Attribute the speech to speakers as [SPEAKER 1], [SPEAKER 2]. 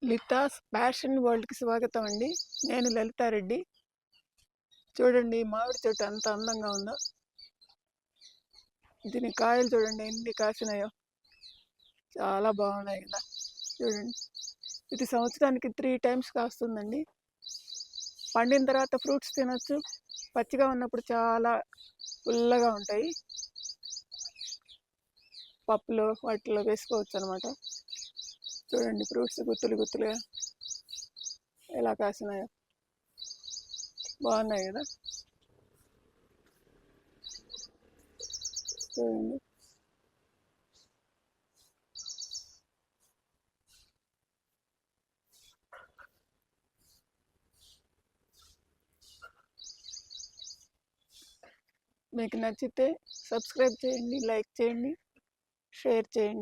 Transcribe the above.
[SPEAKER 1] లితాస్ passion వరల్డ్కి స్వాగతం అండి. నేను లలితారెడ్డి. చూడండి మామిడి చెట్టు ఎంత అందంగా ఉందో. దీని కాయలు చూడండి ఎన్ని కాసినాయో, చాలా బాగున్నాయి కదా. చూడండి, ఇది సంవత్సరానికి 3 టైమ్స్ కాస్తుందండి. పండిన తర్వాత ఫ్రూట్స్ తినొచ్చు, పచ్చిగా ఉన్నప్పుడు చాలా పుల్లగా ఉంటాయి. పప్పులో వాటిలో వేసుకోవచ్చు అనమాట. చూడండి ఫ్రూట్స్ గుత్తులు గుత్తులుగా ఎలా కాసినాయో, బాగున్నాయి కదా. చూడండి, మీకు నచ్చితే సబ్స్క్రైబ్ చేయండి, లైక్ చేయండి, షేర్ చేయండి.